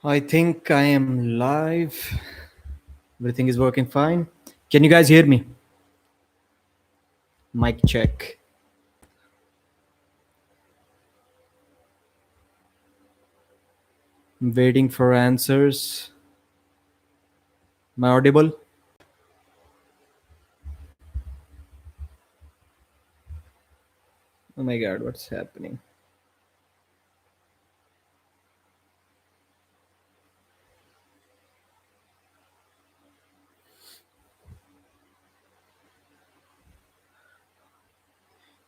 I think I am live. Everything is working fine. Can you guys hear me? Mic check. I'm waiting for answers. Am I audible? Oh my god, what's happening?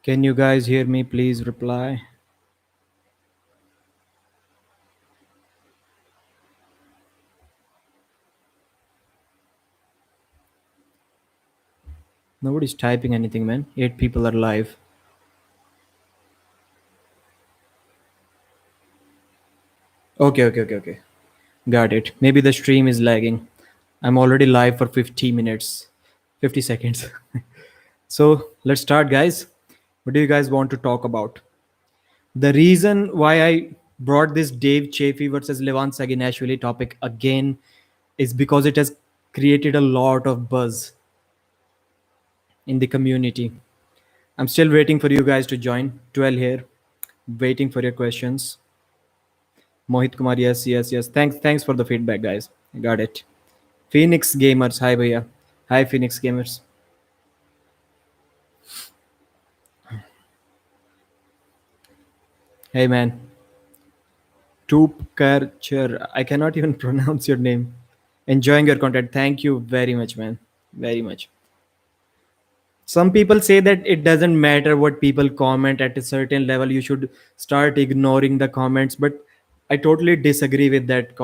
Can you guys hear me? Please reply. Nobody's typing anything, man. 8 people are live. Okay. Got it. Maybe the stream is lagging. I'm already live for 50 minutes, 50 seconds. So let's start, guys. What do you guys want to talk about? The reason why I brought this Dave Chaffee versus Levan Saginashvili topic again is because it has created a lot of buzz in the community. I'm still waiting for you guys to join. 12 here, waiting for your questions. Mohit Kumar, yes. Thanks for the feedback, guys. I got it. Phoenix Gamers, hi bhaiya. Hi Phoenix Gamers. Hey man. Toopkarcher. I cannot even pronounce your name. Enjoying your content. Thank you very much, man. Very much. Some people say that it doesn't matter what people comment at a certain level, you should start ignoring the comments, but I totally disagree with that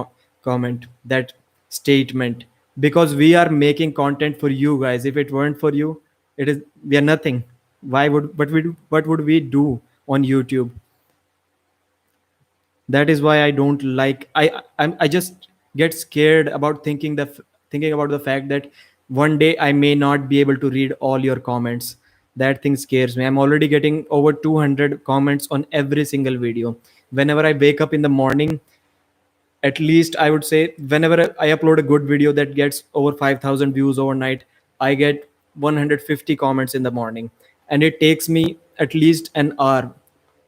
comment, that statement, because we are making content for you guys. If it weren't for you, it is we are nothing. Why would what would we do on YouTube? That is why I don't like I just get scared about thinking about the fact that one day I may not be able to read all your comments. That thing scares me. I'm already getting over 200 comments on every single video. Whenever I wake up in the morning, at least I would say, whenever I upload a good video that gets over 5,000 views overnight, I get 150 comments in the morning, and it takes me at least an hour,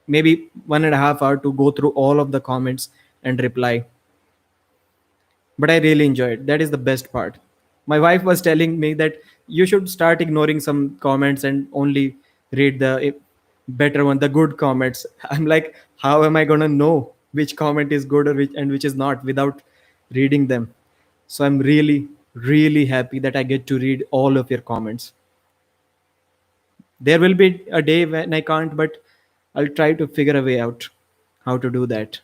maybe 1.5 hour to go through all of the comments and reply. But I really enjoy it. That is the best part. My wife was telling me that you should start ignoring some comments and only read the better one, the good comments. I'm like, how am I going to know which comment is good or which is not without reading them? So I'm really happy that I get to read all of your comments. There will be a day when I can't, but I'll try to figure a way out how to do that.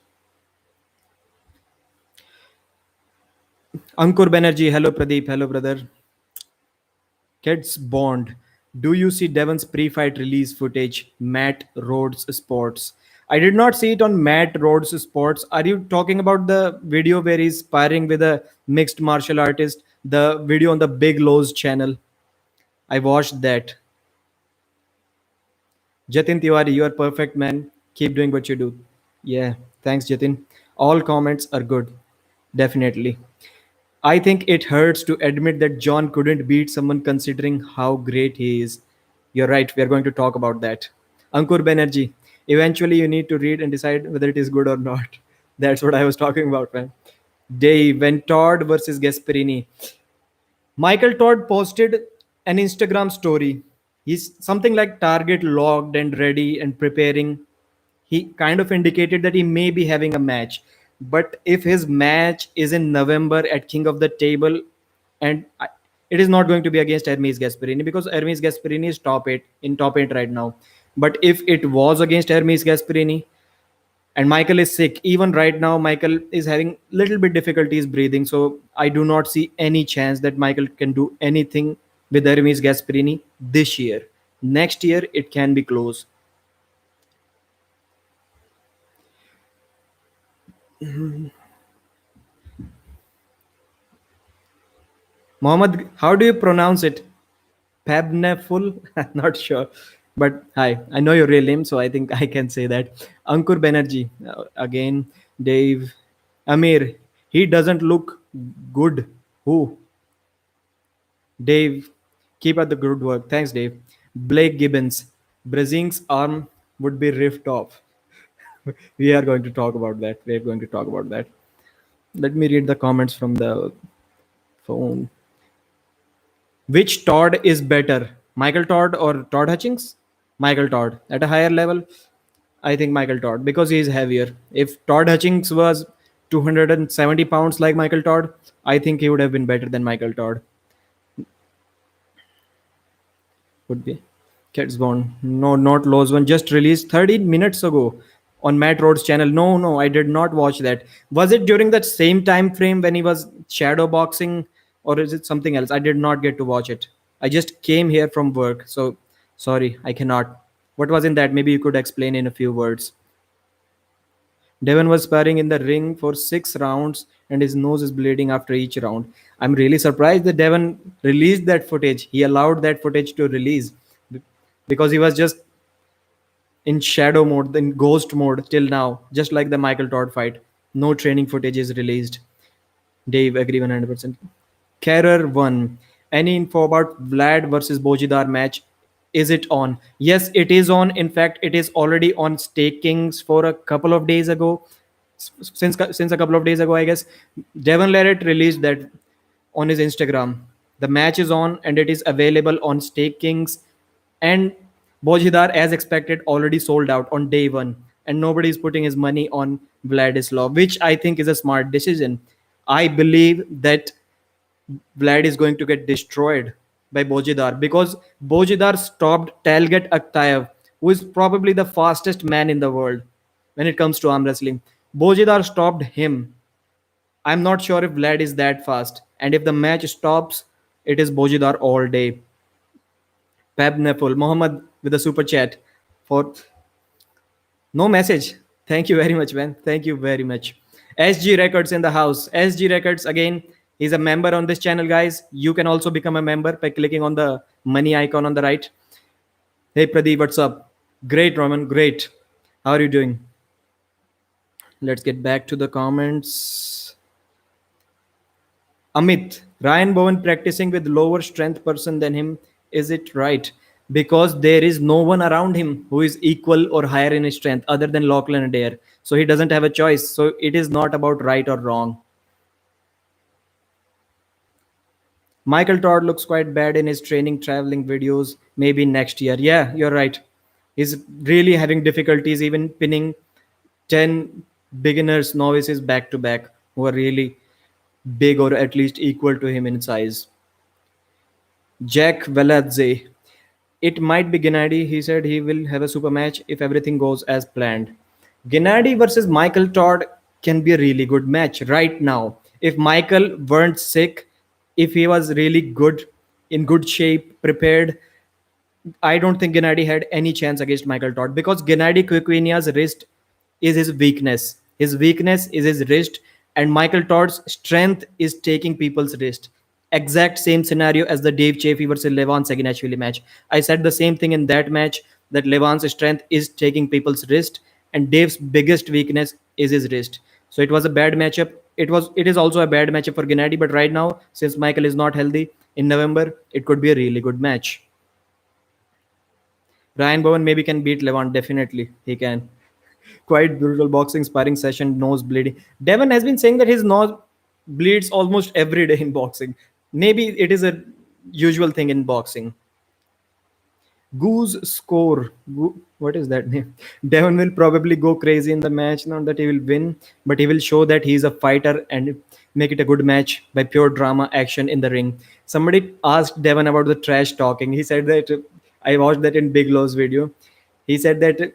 Ankur Banerjee, hello Pradeep, hello brother. Kids Bond. Do you see Devon's pre-fight release footage? Matt Rhodes Sports. I did not see it on Matt Rhodes Sports. Are you talking about the video where he's sparring with a mixed martial artist? The video on the Big Lows channel. I watched that. Jatin Tiwari, you are perfect, man. Keep doing what you do. Yeah, thanks, Jatin. All comments are good. Definitely. I think it hurts to admit that John couldn't beat someone considering how great he is. You're right, we are going to talk about that. Ankur Banerjee, eventually you need to read and decide whether it is good or not. That's what I was talking about, man. Dave, when Todd versus Gasparini. Michael Todd posted an Instagram story. He's something like target logged and ready and preparing. He kind of indicated that he may be having a match. But if his match is in November at King of the Table, and it is not going to be against Hermes Gasparini, because Hermes Gasparini is top eight right now. But if it was against Hermes Gasparini, and Michael is sick, even right now Michael is having little bit difficulties breathing, so I do not see any chance that Michael can do anything with Hermes Gasparini this year. Next year it can be close. Mohammed, how do you pronounce it? Pabneful? Not sure. But hi, I know your real name, so I think I can say that. Ankur Banerjee, again, Dave, Amir. He doesn't look good. Who? Dave, keep up the good work. Thanks, Dave. Blake Gibbons, Brzenk's arm would be ripped off. We are going to talk about that. We are going to talk about that. Let me read the comments from the phone. Which Todd is better, Michael Todd or Todd Hutchings? Michael Todd. At a higher level, I think Michael Todd because he is heavier. If Todd Hutchings was 270 pounds like Michael Todd, I think he would have been better than Michael Todd. Would be. Cats Bond. No, not Lowe's one. Just released 13 minutes ago on Matt Rhodes' channel. No, no, I did not watch that. Was it during that same time frame when he was shadow boxing, or is it something else? I did not get to watch it. I just came here from work, so sorry, I cannot. What was in that? Maybe you could explain in a few words. Devon was sparring in the ring for 6 rounds and his nose is bleeding after each round. I'm really surprised that Devon released that footage. He allowed that footage to release b- because he was just in shadow mode, in ghost mode till now, just like the Michael Todd fight. No training footage is released. Dave, agree 100%. Carer 1. Any info about Vlad versus Bojidar match? Is it on? Yes, it is on. In fact, it is already on stakings for a couple of days ago. Since a couple of days ago, I guess. Devon Larrett released that on his Instagram. The match is on and it is available on stakings. And Bojidar, as expected, already sold out on day one. And nobody is putting his money on Vladislav, which I think is a smart decision. I believe that Vlad is going to get destroyed by Bojidar because Bojidar stopped Talget Akhtaev, who is probably the fastest man in the world when it comes to arm wrestling. Bojidar stopped him. I'm not sure if Vlad is that fast. And if the match stops, it is Bojidar all day. Pab Neful, Mohammed with a super chat for no message. Thank you very much, man. Thank you very much. SG Records in the house. SG Records, again, he's a member on this channel, guys. You can also become a member by clicking on the money icon on the right. Hey, Pradeep, what's up? Great, Roman. Great. How are you doing? Let's get back to the comments. Amit, Ryan Bowen practicing with lower strength person than him. Is it right? Because there is no one around him who is equal or higher in his strength other than Lachlan Adair. So he doesn't have a choice. So it is not about right or wrong. Michael Todd looks quite bad in his training traveling videos. Maybe next year. Yeah, you're right. He's really having difficulties even pinning 10 beginners, novices back to back who are really big or at least equal to him in size. Jack Veladze. It might be Gennady. He said he will have a super match if everything goes as planned. Gennady versus Michael Todd can be a really good match right now. If Michael weren't sick, if he was really good, in good shape, prepared, I don't think Gennady had any chance against Michael Todd because Gennady Quiquinia's wrist is his weakness. His weakness is his wrist, and Michael Todd's strength is taking people's wrist. Exact same scenario as the Dave Chaffee versus Levan Saginashvili match. I said the same thing in that match that Levan's strength is taking people's wrist, and Dave's biggest weakness is his wrist. So it was a bad matchup. It is also a bad matchup for Gennady, but right now, since Michael is not healthy in November, it could be a really good match. Ryan Bowen maybe can beat Levant. Definitely, he can. Quite brutal boxing sparring session, nose bleeding. Devon has been saying that his nose bleeds almost every day in boxing. Maybe it is a usual thing in boxing. Goose score. What is that name? Devon will probably go crazy in the match. Not that he will win, but he will show that he is a fighter and make it a good match by pure drama action in the ring. Somebody asked Devon about the trash talking. He said that I watched that in Big Low's video. He said that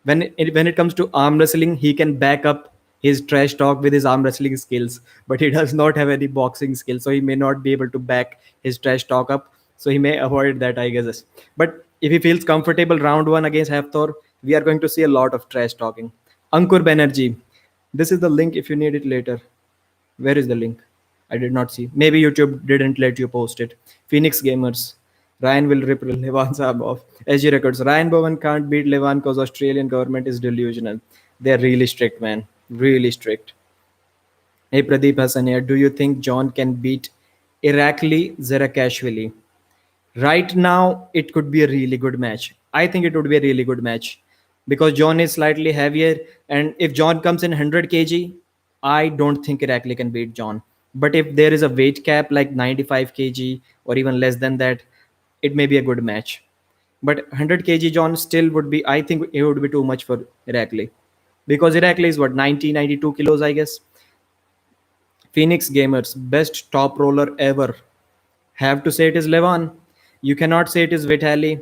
when it comes to arm wrestling, he can back up his trash talk with his arm wrestling skills, but he does not have any boxing skills, so he may not be able to back his trash talk up. So he may avoid that, I guess. But if he feels comfortable round one against Hafthor, we are going to see a lot of trash talking. Ankur Banerjee. This is the link if you need it later. Where is the link? I did not see. Maybe YouTube didn't let you post it. Phoenix Gamers. Ryan will rip Levan's arm off. SG Records. Ryan Bowen can't beat Levan because Australian government is delusional. They're really strict, man. Really strict. Hey Pradeep Hassan here. Do you think John can beat Irakli Zerakashvili? Right now, it could be a really good match. I think it would be a really good match because John is slightly heavier, and if John comes in 100 kg, I don't think Irakli can beat John. But if there is a weight cap like 95 kg or even less than that, it may be a good match. But 100 kg John still would be, I think it would be too much for Irakli because Irakli is what, 90, 92 kilos, I guess. Phoenix Gamers, best top roller ever. Have to say it is Levan. You cannot say it is Vitali.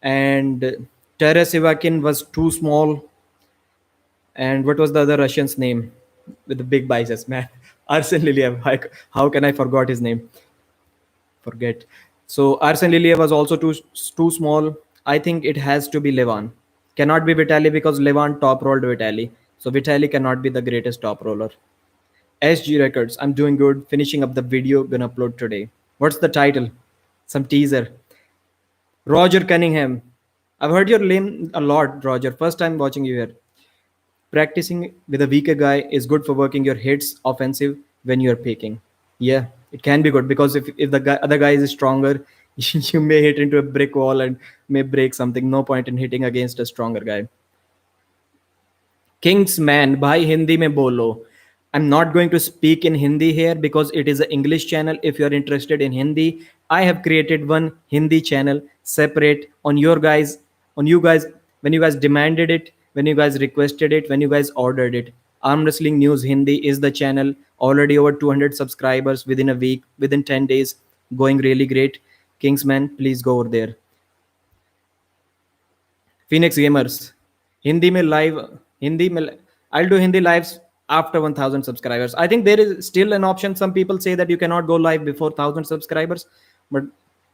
And Taras Ivakin was too small. And what was the other Russian's name with the big biceps, man? Arsen Liliev. How can I forgot his name? Forget. So Arsen Liliev was also too small. I think it has to be Levan. Cannot be Vitali because Levan top rolled Vitali. So Vitali cannot be the greatest top roller. SG Records. I'm doing good. Finishing up the video. Gonna upload today. What's the title? Some teaser. Roger Cunningham. I've heard your name a lot, Roger. First time watching you here. Practicing with a weaker guy is good for working your hits offensive when you're picking. Yeah, it can be good because if the other guy is stronger, you may hit into a brick wall and may break something. No point in hitting against a stronger guy. Kingsman, bhai Hindi mein bolo. I'm not going to speak in Hindi here because it is an English channel. If you're interested in Hindi, I have created one Hindi channel separate on you guys, when you guys demanded it, when you guys requested it, when you guys ordered it. Arm Wrestling News Hindi is the channel. Already over 200 subscribers within a week, within 10 days. Going really great. Kingsman, please go over there. Phoenix Gamers. Hindi में live Hindi में I'll do Hindi lives after 1000 subscribers. I think there is still an option. Some people say that you cannot go live before 1000 subscribers, but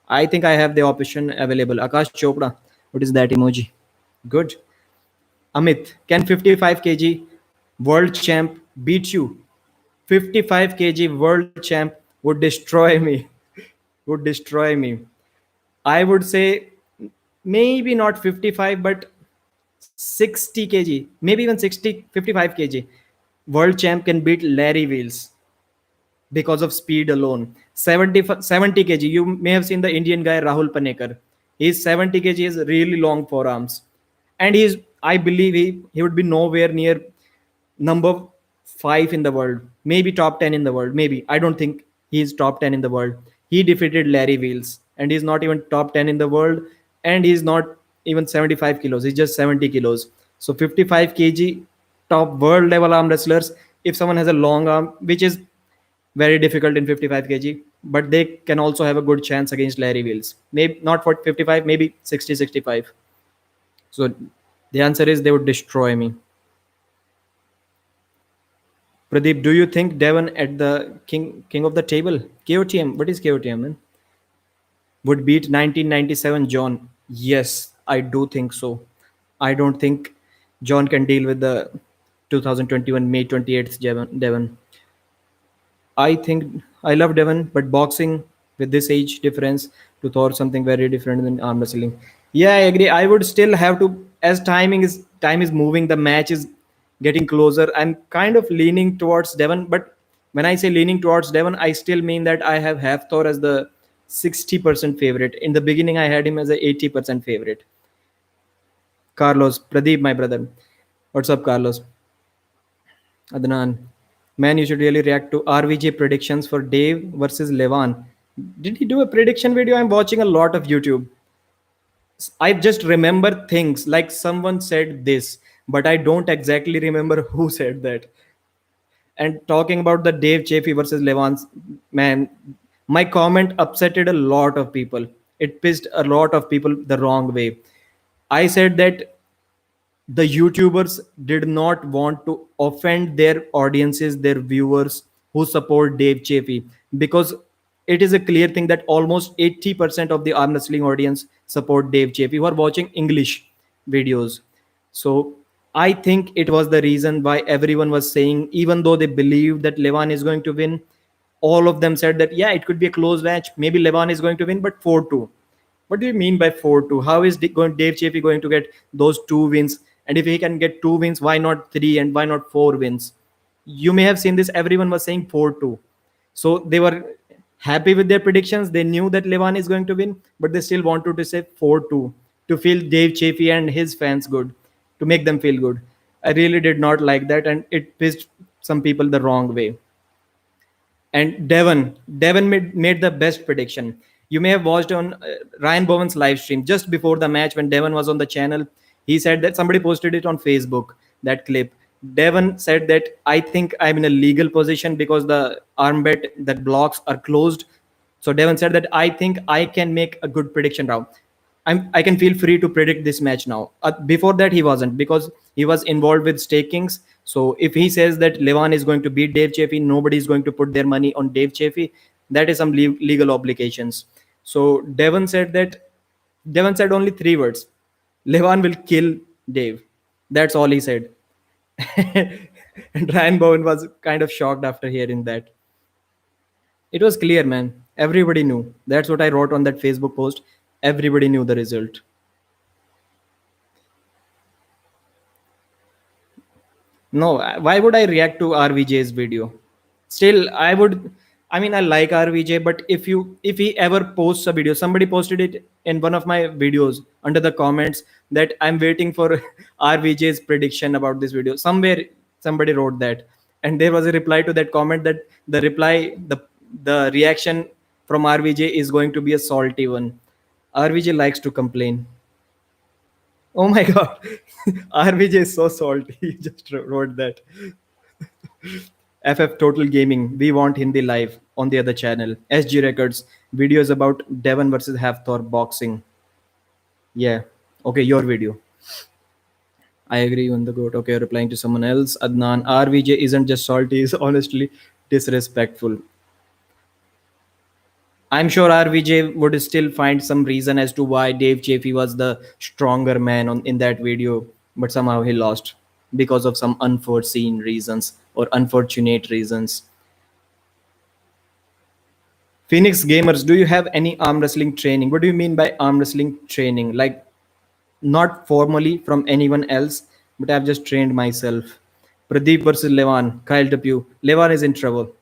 I think I have the option available. Akash Chopra, what is that emoji? Good. Amit, can 55 kg world champ beat you? 55 kg world champ would destroy me. Would destroy me. I would say maybe not 55, but 60 kg, maybe even 60, 55 kg. World champ can beat Larry Wheels because of speed alone. 70 kg. You may have seen the Indian guy Rahul Panekar. He's 70 kg, he has really long forearms. And I believe he would be nowhere near number 5 in the world, maybe top 10 in the world. Maybe. I don't think he's top 10 in the world. He defeated Larry Wheels, and he's not even top 10 in the world, and he's not even 75 kilos. He's just 70 kilos. So 55 kg top world level arm wrestlers, if someone has a long arm, which is very difficult in 55 kg, but they can also have a good chance against Larry Wheels. Maybe not for 55, maybe 60, 65. So the answer is they would destroy me. Pradeep, do you think Devon at the king of the table, KOTM, what is KOTM, man? Would beat 1997 John? Yes, I do think so. I don't think John can deal with the 2021 May 28th Devon. I think I love Devon, but boxing with this age difference to Thor something very different than arm wrestling. Yeah, I agree. I would still have to, as time is moving, the match is getting closer. I'm kind of leaning towards Devon, but when I say leaning towards Devon, I still mean that I have Thor as the 60% favorite. In the beginning, I had him as a 80% favorite. Carlos, Pradeep, my brother. What's up, Carlos? Adnan. Man, you should really react to RVJ predictions for Dave versus Levan. Did he do a prediction video? I'm watching a lot of YouTube. I just remember things like someone said this, but I don't exactly remember who said that. And talking about the Dave Chaffee versus Levan's, man, my comment upsetted a lot of people. It pissed a lot of people the wrong way. I said that the YouTubers did not want to offend their audiences, their viewers who support Dave Chaffee, because it is a clear thing that almost 80% of the arm wrestling audience support Dave Chaffee who are watching English videos. So I think it was the reason why everyone was saying, even though they believed that Levan is going to win, all of them said that, yeah, it could be a close match. Maybe Levan is going to win, but 4-2. What do you mean by 4-2? How is Dave Chaffee going to get those 2 wins? And if he can get 2 wins, why not 3 and why not 4 wins? You may have seen this, everyone was saying 4-2. So they were happy with their predictions. They knew that Levan is going to win, but they still wanted to say 4-2 to feel Dave Chaffee and his fans good, to make them feel good. I really did not like that, and it pissed some people the wrong way. And Devon made the best prediction. You may have watched on Ryan Bowen's live stream just before the match when Devon was on the channel. He said that somebody posted it on Facebook, that clip. Devon said that I think I'm in a legal position because the arm bet that blocks are closed. So Devon said that I think I can make a good prediction now. I can feel free to predict this match now. Before that, he wasn't, because he was involved with stakings. So if he says that Levan is going to beat Dave Chaffee, nobody is going to put their money on Dave Chaffee. That is some legal obligations. So Devon said only three words: Levan will kill Dave. That's all he said. And Ryan Bowen was kind of shocked after hearing that. It was clear, man. Everybody knew. That's what I wrote on that Facebook post. Everybody knew the result. No, why would I react to RVJ's video? Still, I would. I mean, I like RVJ, but if he ever posts a video, somebody posted it in one of my videos under the comments that I'm waiting for RVJ's prediction about this video. Somewhere somebody wrote that, and there was a reply to that comment that the reaction from RVJ is going to be a salty one. RVJ likes to complain. Oh my god, RVJ is so salty. He just wrote that. FF Total Gaming, we want Hindi live on the other channel. SG Records, videos about Devon versus Hafthor boxing. Yeah. Okay, your video. I agree on the goat. Okay, replying to someone else. Adnan, RVJ isn't just salty, he's honestly disrespectful. I'm sure RVJ would still find some reason as to why Dave Chaffee was the stronger man in that video, but somehow he lost because of some unforeseen reasons or unfortunate reasons. Phoenix Gamers, do you have any arm wrestling training? What do you mean by arm wrestling training? Like, not formally from anyone else, but I've just trained myself. Pradeep versus Levan, Kyle Depew. Levan is in trouble.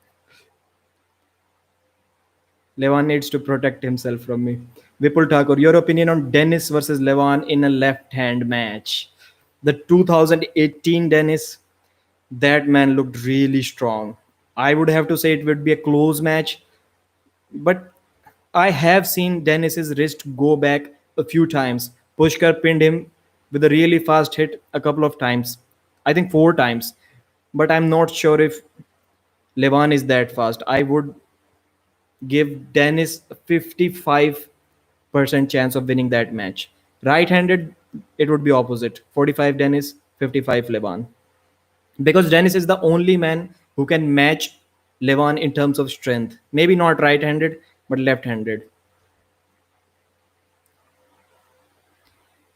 Levan needs to protect himself from me. Vipul Thakur, your opinion on Dennis versus Levan in a left hand match? The 2018 Dennis, that man looked really strong. I would have to say it would be a close match, but I have seen Dennis's wrist go back a few times. Pushkar pinned him with a really fast hit a couple of times. I think four times. But I'm not sure if Levan is that fast. I would give Dennis a 55% chance of winning that match. Right handed, it would be opposite: 45 Dennis, 55 Levan. Because Dennis is the only man who can match Levan in terms of strength. Maybe not right handed, but left handed.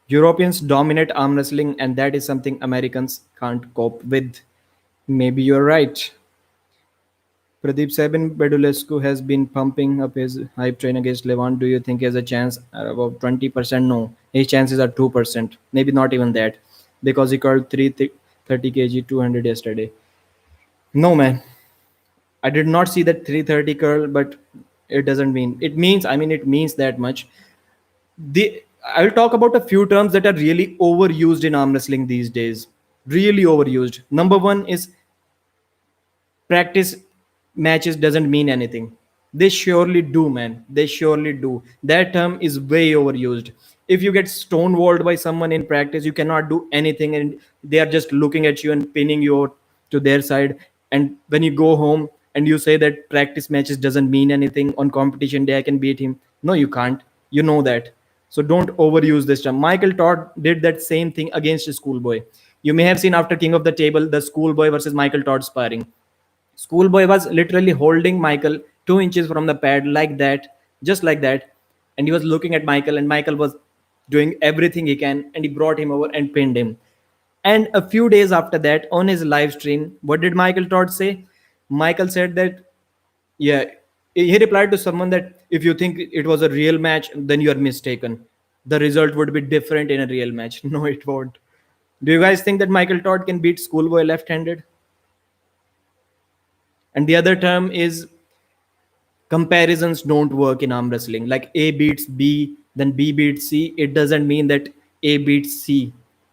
Europeans dominate arm wrestling, and that is something Americans can't cope with. Maybe you're right. Pradeep Sabin Bedulescu has been pumping up his hype train against Levant. Do you think he has a chance? About 20%? No. His chances are 2%. Maybe not even that. Because he curled 330 kg 200 yesterday. No, man. I did not see that 330 curl, but it doesn't mean. It means that much. I'll talk about a few terms that are really overused in arm wrestling these days. Really overused. Number one is practice matches doesn't mean anything. They surely do, man. They surely do. That term is way overused. If you get stonewalled by someone in practice, you cannot do anything, and they are just looking at you and pinning you out to their side. And when you go home and you say that practice matches doesn't mean anything, on competition day I can beat him. No, you can't. You know that. So don't overuse this term. Michael Todd did that same thing against a schoolboy. You may have seen after King of the Table the schoolboy versus Michael Todd sparring. Schoolboy was literally holding Michael 2 inches from the pad, like that, just like that. And he was looking at Michael, and Michael was doing everything he can, and he brought him over and pinned him. And a few days after that, on his live stream, what did Michael Todd say? Michael said that, yeah, he replied to someone that if you think it was a real match, then you are mistaken. The result would be different in a real match. No, it won't. Do you guys think that Michael Todd can beat Schoolboy left handed? And the other term is comparisons don't work in arm wrestling. Like A beats B, then B beats C. It doesn't mean that A beats C.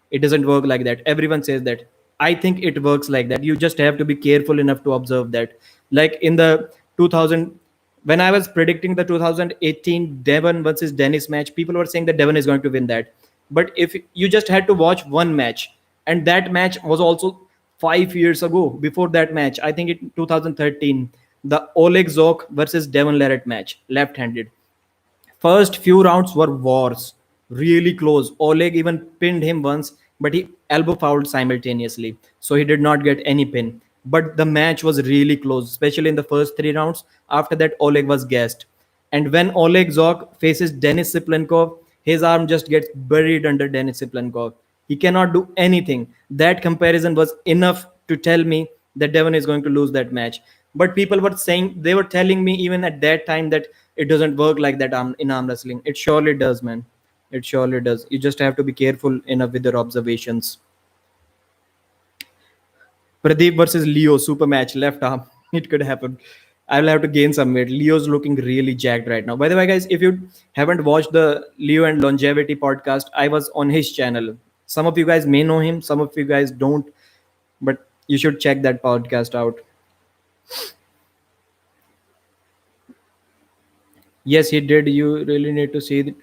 It doesn't work like that. Everyone says that. I think it works like that. You just have to be careful enough to observe that. Like in the 2000, when I was predicting the 2018 Devon versus Dennis match, people were saying that Devon is going to win that. But if you just had to watch one match, and that match was also 5 years ago. Before that match, I think in 2013, the Oleg Zok versus Devon Larratt match, left-handed. First few rounds were wars, really close. Oleg even pinned him once, but he elbow fouled simultaneously, so he did not get any pin. But the match was really close, especially in the first 3 rounds. After that, Oleg was gassed. And when Oleg Zok faces Denis Siplenkov, his arm just gets buried under Denis Siplenkov. He cannot do anything. That comparison was enough to tell me that Devon is going to lose that match. But people were saying, they were telling me even at that time that it doesn't work like that in arm wrestling. It surely does, man. It surely does. You just have to be careful enough with your observations. Pradeep versus Leo super match left arm. It could happen. I'll have to gain some weight. Leo's looking really jacked right now. By the way, guys, if you haven't watched the Leo and Longevity podcast, I was on his channel. Some of you guys may know him, some of you guys don't, but you should check that podcast out. Yes, he did. You really need to see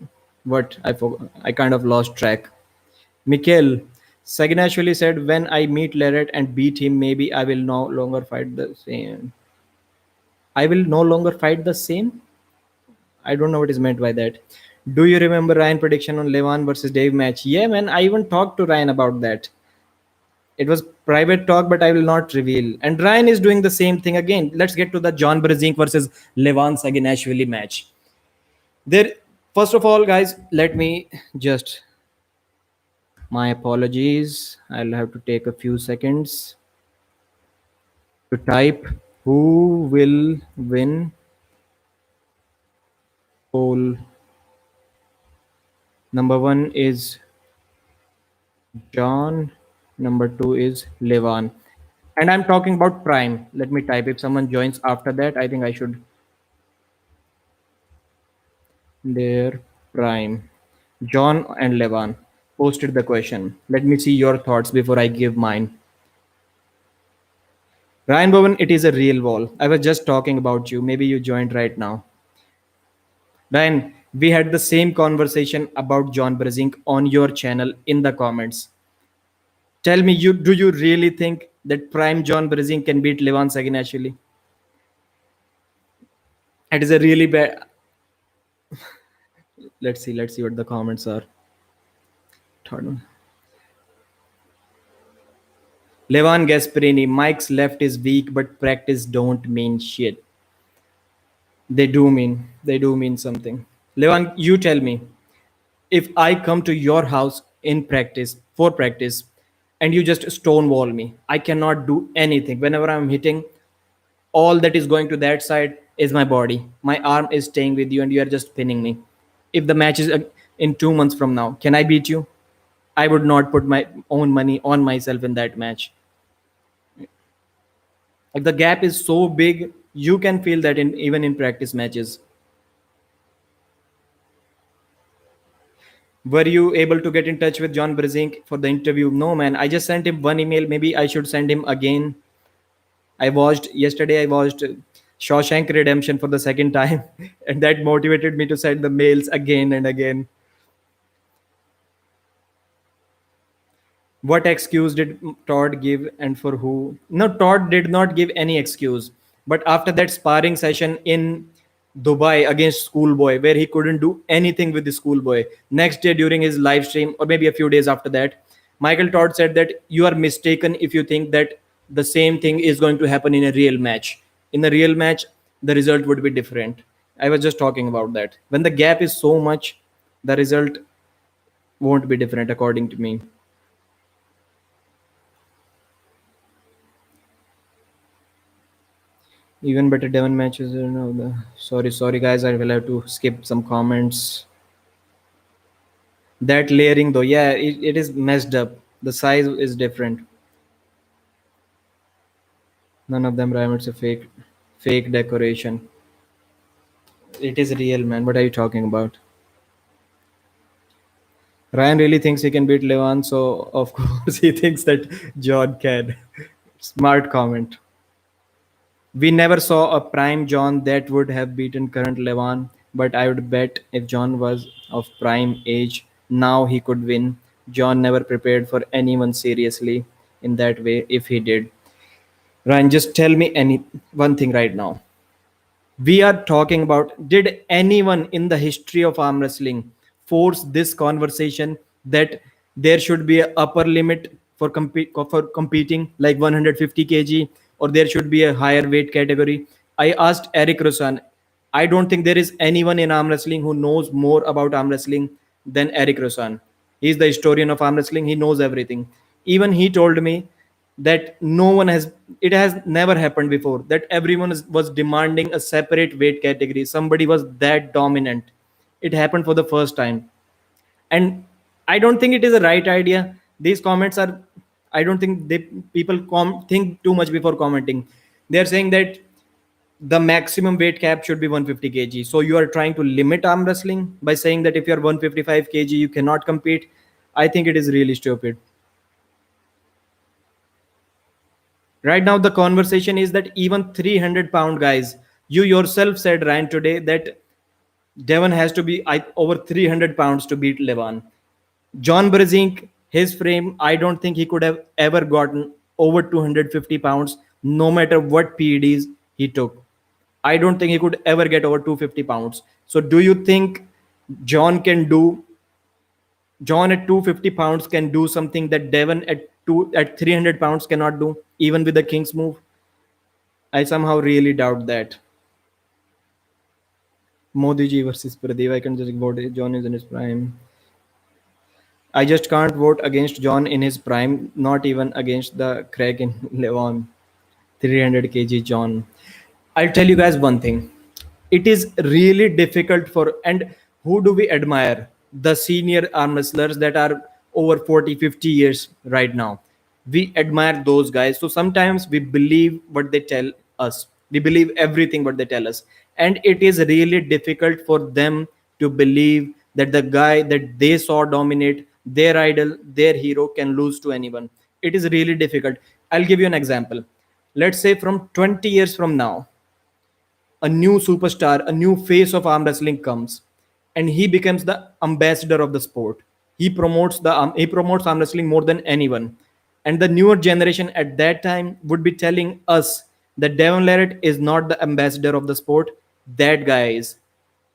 what I forgot. I kind of lost track. Mikhail Saginashvili said, "When I meet Leret and beat him, maybe I will no longer fight the same. I will no longer fight the same." I don't know what is meant by that. Do you remember Ryan prediction on Levan versus Dave match? Yeah, man. I even talked to Ryan about that. It was private talk, but I will not reveal. And Ryan is doing the same thing again. Let's get to the John Brzenk versus Levan Saginashvili match. There, first of all, guys, let me just, my apologies. I'll have to take a few seconds to type who will win poll. Number one is John. Number two is Levan. And I'm talking about Prime. Let me type. If someone joins after that, I think I should. Their Prime. John and Levan posted the question. Let me see your thoughts before I give mine. Ryan Bowen, it is a real wall. I was just talking about you. Maybe you joined right now. Ryan, we had the same conversation about John Brezink on your channel in the comments. Tell me, you do you really think that prime John Brezink can beat Levan Saginashvili? It is a really bad. Let's see what the comments are. Third one. Levan Gasparini, Mike's left is weak, but practice don't mean shit. They do mean something. Levan, you tell me, if I come to your house in practice for practice and you just stonewall me, I cannot do anything. Whenever I'm hitting, all that is going to that side is my body. My arm is staying with you and you are just pinning me. If the match is in 2 months from now, can I beat you? I would not put my own money on myself in that match. Like the gap is so big, you can feel that in even in practice matches. Were you able to get in touch with John Brezink for the interview? No, man. I just sent him one email. Maybe I should send him again. I watched yesterday. I watched Shawshank Redemption for the second time, and that motivated me to send the mails again and again. What excuse did Todd give and for who? No, Todd did not give any excuse. But after that sparring session in Dubai against Schoolboy, where he couldn't do anything with the Schoolboy, next day during his live stream, or maybe a few days after that, Michael Todd said that you are mistaken if you think that the same thing is going to happen in a real match. In a real match, the result would be different. I was just talking about that. When the gap is so much, the result won't be different, according to me. Even better Devon matches. Sorry, guys. I will have to skip some comments. That layering, though, yeah, it is messed up. The size is different. None of them rhyme. It's a fake decoration. It is real, man. What are you talking about? Ryan really thinks he can beat Levan, so of course he thinks that John can. Smart comment. We never saw a prime John that would have beaten current Levan, but I would bet if John was of prime age, now he could win. John never prepared for anyone seriously in that way if he did. Ryan, just tell me any one thing right now. We are talking about, did anyone in the history of arm wrestling force this conversation that there should be a upper limit for competing like 150 kg, or there should be a higher weight category? I asked Eric Rosan. I don't think there is anyone in arm wrestling who knows more about arm wrestling than Eric Rosan. He's the historian of arm wrestling. He knows everything. Even he told me that no one has, it has never happened before that everyone was demanding a separate weight category. Somebody was that dominant. It happened for the first time. And I don't think it is a right idea. These comments are, I don't think they people think too much before commenting. They're saying that the maximum weight cap should be 150 kg. So you are trying to limit arm wrestling by saying that if you're 155 kg you cannot compete. I think it is really stupid. Right now the conversation is that even 300-pound guys, you yourself said Ryan today that Devon has to be over 300 pounds to beat Levan. John Brzenk, his frame, I don't think he could have ever gotten over 250 pounds no matter what PEDs he took. I don't think he could ever get over 250 pounds. So do you think John can do John at 250 pounds can do something that Devon at 300 pounds cannot do, even with the King's move? I somehow really doubt that. Modi ji versus Pradeep. I can just vote. John is in his prime. I just can't vote against John in his prime, not even against the crack in Levon. 300 kg John. I'll tell you guys one thing. It is really difficult for, and who do we admire? The senior arm wrestlers that are over 40, 50 years right now. We admire those guys. So sometimes we believe what they tell us. We believe everything what they tell us. And it is really difficult for them to believe that the guy that they saw dominate, their idol, their hero, can lose to anyone. It is really difficult. I'll give you an example. Let's say from 20 years from now, a new superstar, a new face of arm wrestling comes, and he becomes the ambassador of the sport. He promotes arm wrestling more than anyone, and the newer generation at that time would be telling us that Devon Larratt is not the ambassador of the sport. That guy is.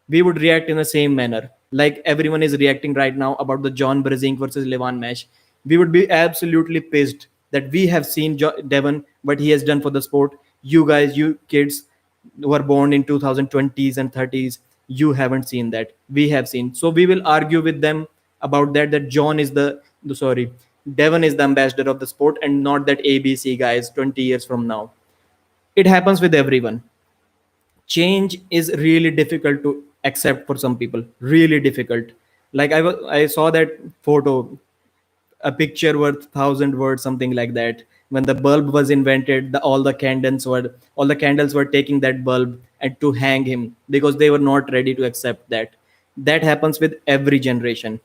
We would react in the same manner, like everyone is reacting right now about the John Brzenk versus Levan match. We would be absolutely pissed that we have seen Devon, what he has done for the sport. You guys, you kids who are born in 2020s and 30s, you haven't seen that. We have seen. So we will argue with them about that. That John is sorry, Devon is the ambassador of the sport and not that ABC guys 20 years from now. It happens with everyone. Change is really difficult to accept for some people, really difficult. Like I saw that photo, a picture worth 1,000 words, something like that. When the bulb was invented, all the candles were taking that bulb and to hang him because they were not ready to accept that. That happens with every generation,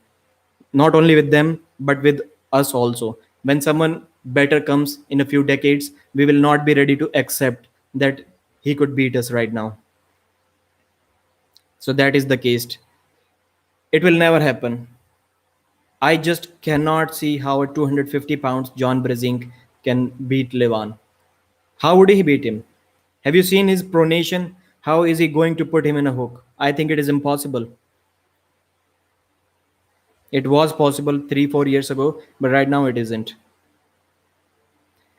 not only with them but with us also. When someone better comes in a few decades, we will not be ready to accept that he could beat us right now. So that is the case. It will never happen. I just cannot see how a 250 pounds John Brzenk can beat Levan. How would he beat him? Have you seen his pronation? How is he going to put him in a hook? I think it is impossible. It was possible 3, 4 years ago, but right now it isn't.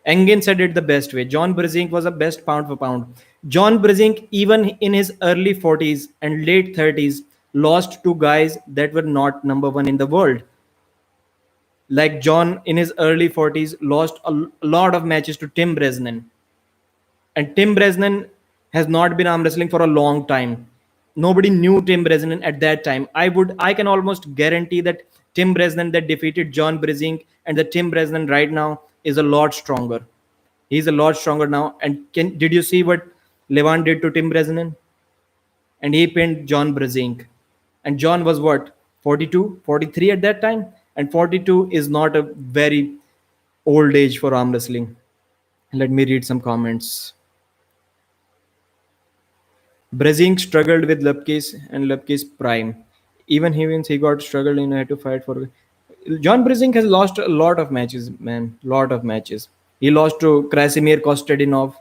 Engin said it the best way. John Brzenk was the best pound for pound. John Brzenk, even in his early 40s and late 30s, lost to guys that were not number one in the world. Like John in his early 40s lost a lot of matches to Tim Bresnan. And Tim Bresnan has not been arm wrestling for a long time. Nobody knew Tim Bresnan at that time. I can almost guarantee that Tim Bresnan that defeated John Brzenk and the Tim Bresnan right now is a lot stronger. He's a lot stronger now. And did you see what Levan did to Tim Brezhnev? And he pinned John Brzenk. And John was what, 42, 43 at that time? And 42 is not a very old age for arm wrestling. Let me read some comments. Brezink struggled with Lupke's and Lupke's prime. Even he wins, he got struggled in had to fight for. John Brezink has lost a lot of matches, man. Lot of matches. He lost to Krasimir Kostadinov.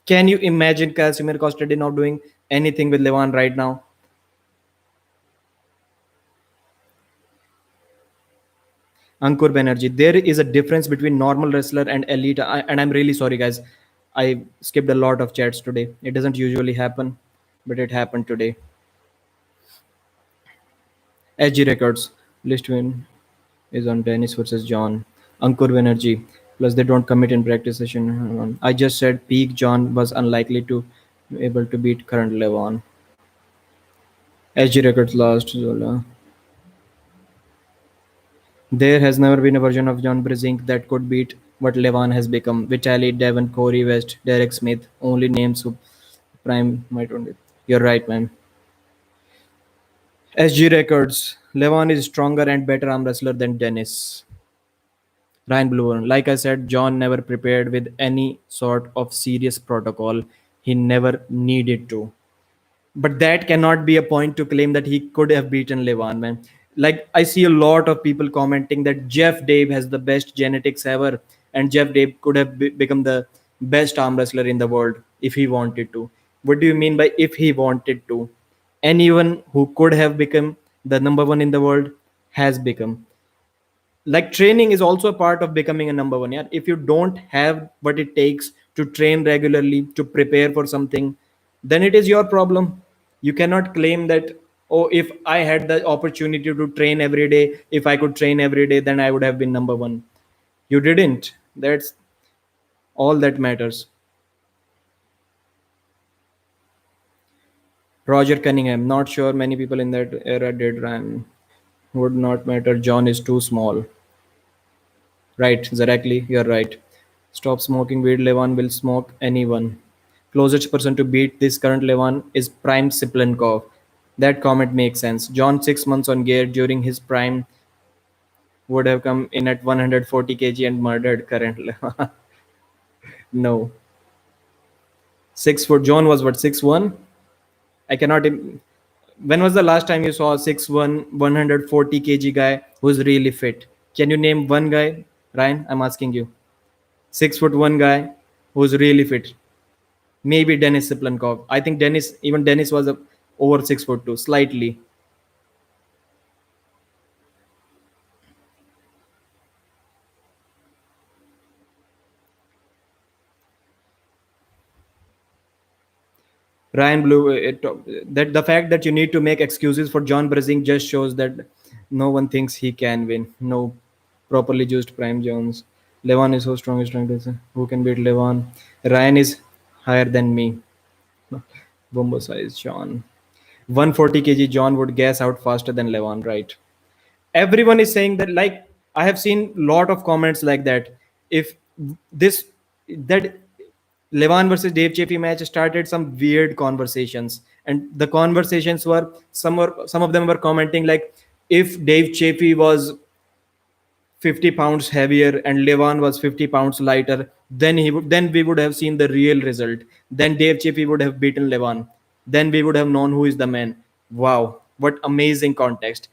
Can you imagine Krasimir Kostadinov doing anything with Levan right now? Ankur Banerjee. There is a difference between normal wrestler and elite. And I'm really sorry, guys. I skipped a lot of chats today. It doesn't usually happen, but it happened today. SG Records. List win is on Dennis versus John. Ankur Banerjee. Plus, they don't commit in practice session. I just said peak John was unlikely to be able to beat current Levan. SG Records lost. Zola. There has never been a version of John Brezink that could beat what Levan has become. Vitaly, Devon, Corey West, Derek Smith, only names who prime might own it. You're right, man. SG Records. Levan is stronger and better arm wrestler than Dennis. Ryan Bluer. Like I said, John never prepared with any sort of serious protocol. He never needed to. But that cannot be a point to claim that he could have beaten Levan, man. Like I see a lot of people commenting that Jeff Dave has the best genetics ever, and Jeff Dave could have become the best arm wrestler in the world if he wanted to. What do you mean by if he wanted to? Anyone who could have become the number one in the world has become. Like training is also a part of becoming a number one. Yeah, if you don't have what it takes to train regularly to prepare for something, then it is your problem. You cannot claim that, oh, if I had the opportunity to train every day, if I could train every day, then I would have been number one. You didn't. That's all that matters. Roger Cunningham. Not sure many people in that era did run. Would not matter. John is too small. Right, exactly. You're right. Stop smoking weed. Levan will smoke anyone. Closest person to beat this current Levan is Prime Siplenkov. That comment makes sense. John, 6 months on gear during his prime, would have come in at 140 kg and murdered current Levan. No. 6 foot. John was what, 6'1"? I cannot. When was the last time you saw a 6'1", 140 kg guy who's really fit? Can you name one guy? Ryan, I'm asking you. 6 foot one guy who's really fit. Maybe Dennis Siplenkov. I think even Dennis was over 6 foot two, slightly. Ryan Blue, that the fact that you need to make excuses for John Brezing just shows that no one thinks he can win. No properly used Prime Jones. Levan is so strong. He's trying to say, who can beat Levan? Ryan is higher than me. Bumbo size John. 140 kg John would gas out faster than Levan, right? Everyone is saying that. Like I have seen lot of comments like that. If this that Levan versus Dave Chaffee match started some weird conversations, and the conversations were some of them were commenting like, if Dave Chaffee was 50 pounds heavier and Levan was 50 pounds lighter, then we would have seen the real result. Then Dave Chaffee would have beaten Levan. Then we would have known who is the man. Wow, what amazing context.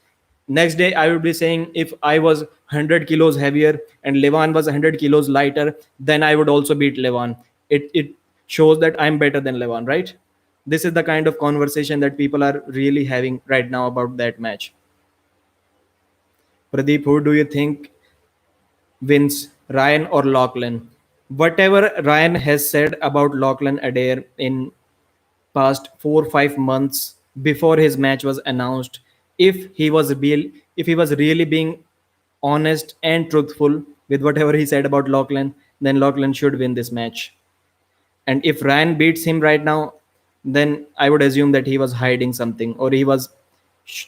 Next day I would be saying, if I was 100 kilos heavier and Levan was 100 kilos lighter, then I would also beat Levan. It shows that I'm better than Levan, right? This is the kind of conversation that people are really having right now about that match. Pradeep, who do you think wins, Ryan or Lachlan? Whatever Ryan has said about Lachlan Adair in past 4 or 5 months before his match was announced, if he was really being honest and truthful with whatever he said about Lachlan, then Lachlan should win this match. And if Ryan beats him right now, then I would assume that he was hiding something, or he was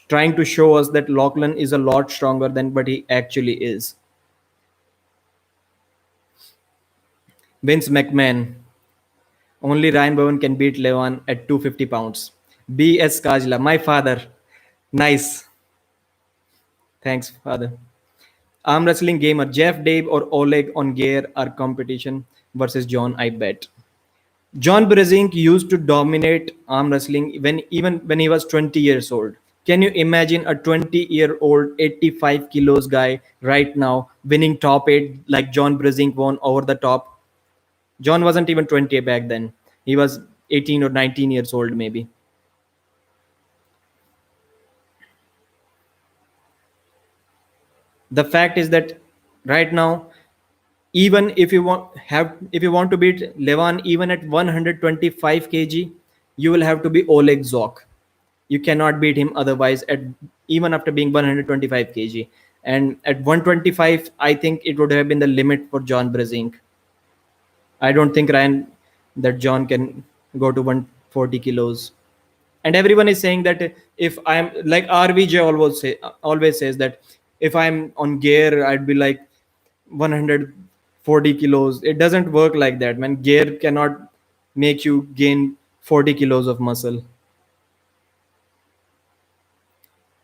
trying to show us that Lachlan is a lot stronger than what he actually is. Vince McMahon. Only Ryan Bowen can beat Levan at 250 pounds. B.S. Kajla, my father. Nice. Thanks, father. Arm wrestling gamer Jeff, Dave, or Oleg on gear are competition versus John, I bet. John Brzenk used to dominate arm wrestling even when he was 20 years old. Can you imagine a 20-year-old 85 kilos guy right now winning top 8 like John Brzenk won over the top? John wasn't even 20 back then. He was 18 or 19 years old maybe. The fact is that right now, even if you want to beat Levan even at 125 kg, you will have to be Oleg Zok. You cannot beat him otherwise at even after being 125 kg. And at 125, I think it would have been the limit for John Brzenk. I don't think Ryan that John can go to 140 kilos. And everyone is saying that if I'm like RVJ always says that if I'm on gear, I'd be like 140 kilos. It doesn't work like that, man. Gear cannot make you gain 40 kilos of muscle.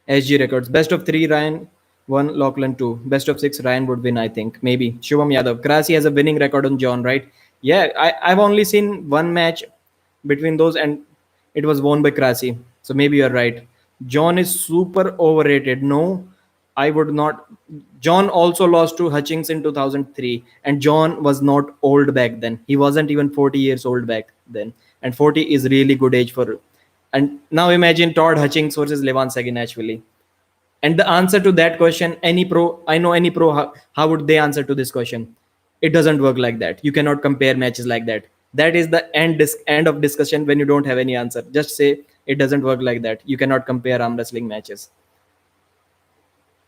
SG records. Best of three, Ryan one, Lachlan two. Best of six, Ryan would win, I think. Maybe. Shivam Yadav. Krasi has a winning record on John, right? Yeah, I've only seen one match between those and it was won by Krasi. So maybe you're right. John is super overrated. No, I would not. John also lost to Hutchings in 2003, and John was not old back then. He wasn't even 40 years old back then. And 40 is really good age for. And now imagine Todd Hutchings versus Levan Sagin actually. And the answer to that question, any pro, I know any pro, how would they answer to this question? It doesn't work like that. You cannot compare matches like that. That is the end of discussion when you don't have any answer. Just say it doesn't work like that. You cannot compare arm wrestling matches.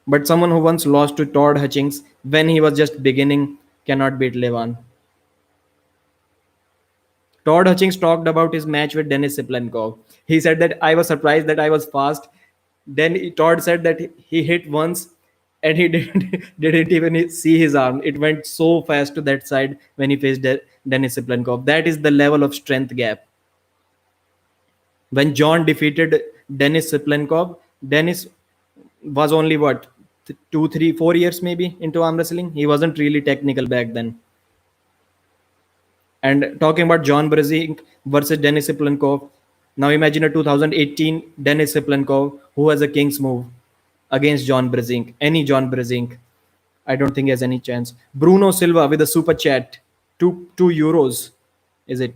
But someone who once lost to Todd Hutchings when he was just beginning cannot beat Levan. Todd Hutchings talked about his match with Denis Siplenkov. He said that I was surprised that I was fast. Then Todd said that he hit once and he didn't even see his arm. It went so fast to that side when he faced Denis Siplenkov. That is the level of strength gap. When John defeated Denis Siplenkov, Denis was only what, 2, 3, 4 years maybe into arm wrestling. He wasn't really technical back then. And talking about John Brzenk versus Denis Siplenkov, now imagine a 2018 Denis Siplenkov who has a king's move against John Brzenk. Any John Brzenk, I don't think he has any chance. Bruno Silva with a super chat, two euros, is it?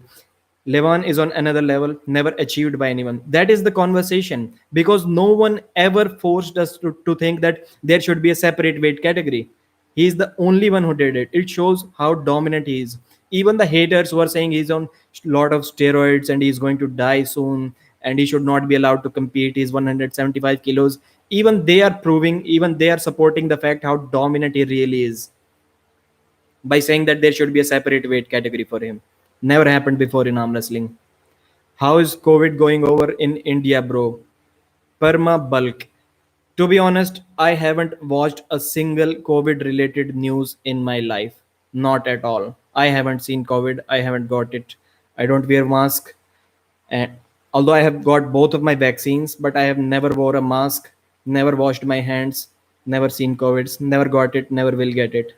Levan is on another level, never achieved by anyone. That is the conversation because no one ever forced us to think that there should be a separate weight category. He is the only one who did it. It shows how dominant he is. Even the haters who are saying he's on a lot of steroids and he's going to die soon and he should not be allowed to compete. He's 175 kilos. Even they are supporting the fact how dominant he really is by saying that there should be a separate weight category for him. Never happened before in arm wrestling. How is COVID going over in India, bro? Perma bulk. To be honest, I haven't watched a single COVID related news in my life. Not at all. I haven't seen COVID. I haven't got it. I don't wear mask. And although I have got both of my vaccines, but I have never wore a mask, never washed my hands, never seen COVID, never got it, never will get it.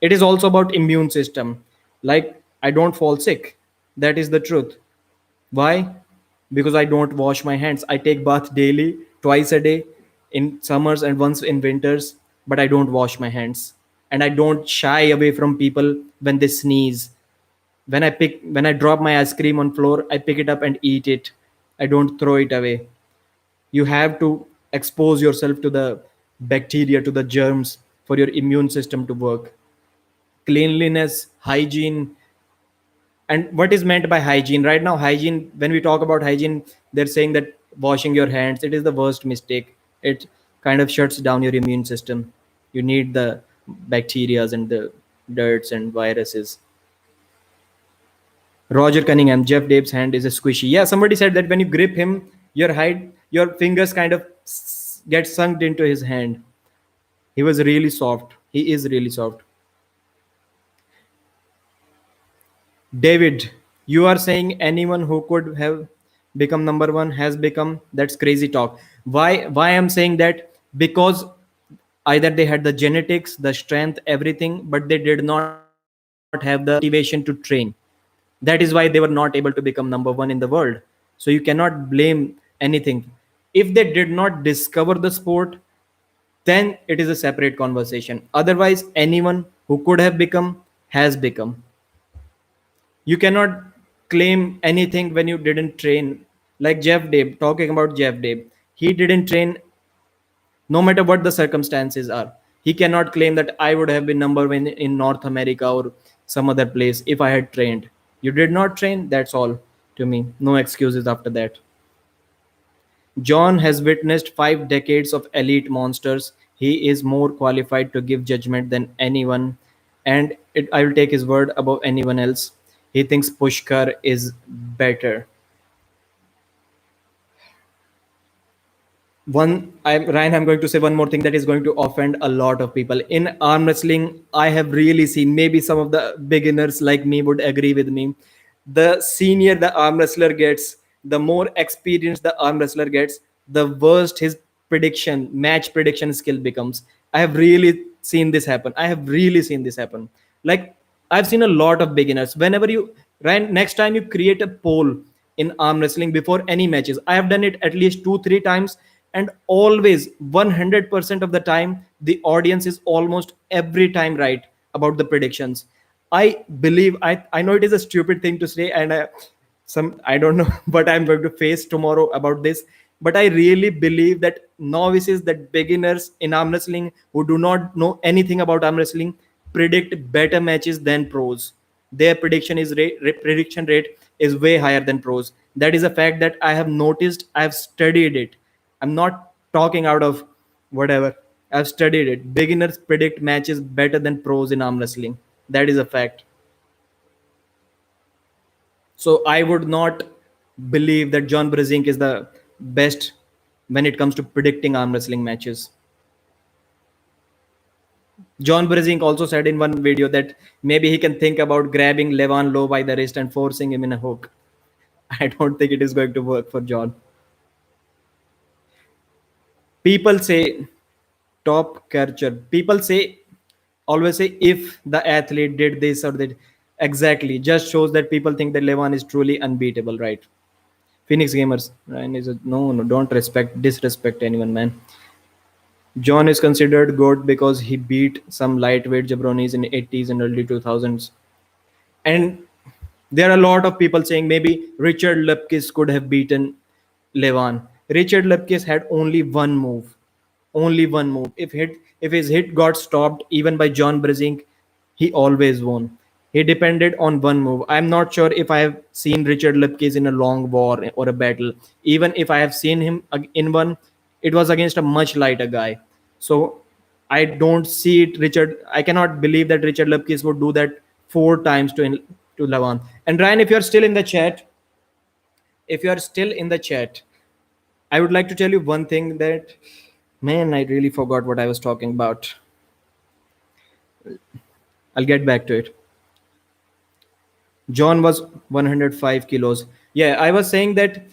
It is also about immune system. Like I don't fall sick. That is the truth. Why? Because I don't wash my hands. I take bath daily, twice a day, in summers and once in winters, but I don't wash my hands. And I don't shy away from people when they sneeze. When I drop my ice cream on floor, I pick it up and eat it. I don't throw it away. You have to expose yourself to the bacteria, to the germs for your immune system to work. Cleanliness, hygiene, and what is meant by hygiene right now? Hygiene, when we talk about hygiene, they're saying that washing your hands, it is the worst mistake. It kind of shuts down your immune system. You need the bacterias and the dirts and viruses. Roger Cunningham, Jeff Dave's hand is a squishy. Yeah, somebody said that when you grip him, your fingers kind of get sunk into his hand. He was really soft. He is really soft. David, you are saying anyone who could have become number one has become. That's crazy talk. Why I'm saying that? Because either they had the genetics, the strength, everything, but they did not have the motivation to train. That is why they were not able to become number one in the world. So you cannot blame anything. If they did not discover the sport, then it is a separate conversation. Otherwise, anyone who could have become has become. You cannot claim anything when you didn't train. Like Jeff Dave, talking about Jeff Dave, he didn't train no matter what the circumstances are. He cannot claim that I would have been number one in North America or some other place if I had trained. You did not train, that's all to me. No excuses after that. John has witnessed 5 decades of elite monsters. He is more qualified to give judgment than anyone, and I will take his word above anyone else. He thinks Pushkar is better. I'm going to say one more thing that is going to offend a lot of people. In arm wrestling, I have really seen, maybe some of the beginners like me would agree with me. The senior the arm wrestler gets, the more experienced the arm wrestler gets, the worst his match prediction skill becomes. I have really seen this happen. I have really seen this happen. Like, I've seen a lot of beginners. Whenever you, right, next time you create a poll in arm wrestling before any matches, I have done it at least 2 3 times, and always 100% of the time the audience is almost every time right about the predictions. I believe, I know it is a stupid thing to say, and I don't know what I'm going to face tomorrow about this, but I really believe that novices, that beginners in arm wrestling who do not know anything about arm wrestling, predict better matches than pros. Their prediction rate is way higher than pros. That is a fact that I have noticed. I have studied it. I'm not talking out of whatever. I've studied it. Beginners predict matches better than pros in arm wrestling. That is a fact. So I would not believe that John Brzenk is the best when it comes to predicting arm wrestling matches. John Brzenk also said in one video that maybe he can think about grabbing Levan low by the wrist and forcing him in a hook. I don't think it is going to work for John. People say top catcher. People say, always say, if the athlete did this or that. Exactly. Just shows that people think that Levan is truly unbeatable, right? Phoenix Gamers. Ryan is a, no, no, don't disrespect anyone, man. John is considered GOAT because he beat some lightweight jabronis in 80s and early 2000s. And there are a lot of people saying maybe Richard Lepkis could have beaten Levan. Richard Lepkis had only one move. If his hit got stopped even by John Brzenk, he always won. He depended on one move. I'm not sure if I have seen Richard Lepkis in a long war or a battle. Even if I have seen him in one, it was against a much lighter guy. So I don't see it. I cannot believe that Richard Lepkis would do that 4 times to Lavan. And Ryan, if you are still in the chat, I would like to tell you one thing that, man, I really forgot what I was talking about. I'll get back to it. John was 105 kilos. Yeah, I was saying that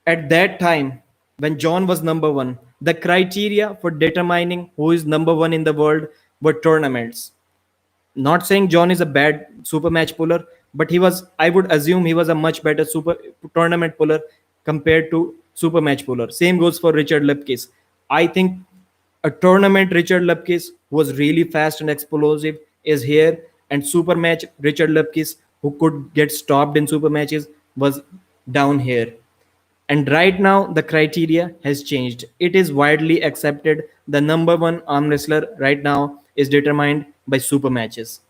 at that time, when John was number one, the criteria for determining who is number one in the world were tournaments. Not saying John is a bad super match puller, but I would assume he was a much better super tournament puller compared to super match puller. Same goes for Richard Lepkis. I think a tournament Richard Lepkis, who was really fast and explosive, is here, and super match Richard Lepkis, who could get stopped in super matches, was down here. And right now, the criteria has changed. It is widely accepted the number one arm wrestler right now is determined by super matches.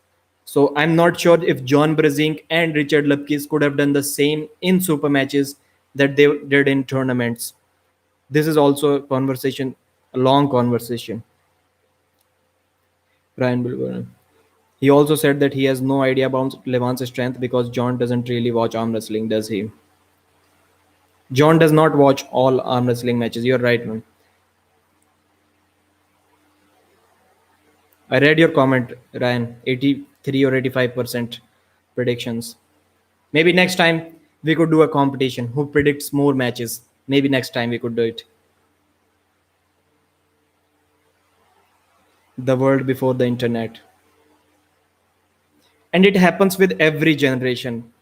So I'm not sure if John Brzenk and Richard Lepkis could have done the same in super matches that they did in tournaments. This is also a conversation, a long conversation. Ryan Bilber. He also said that he has no idea about Levan's strength because John doesn't really watch arm wrestling, does he? John does not watch all arm wrestling matches. You're right, man. I read your comment, Ryan. 83 or 85% predictions. Maybe next time we could do a competition. Who predicts more matches? Maybe next time we could do it. The world before the internet. And it happens with every generation.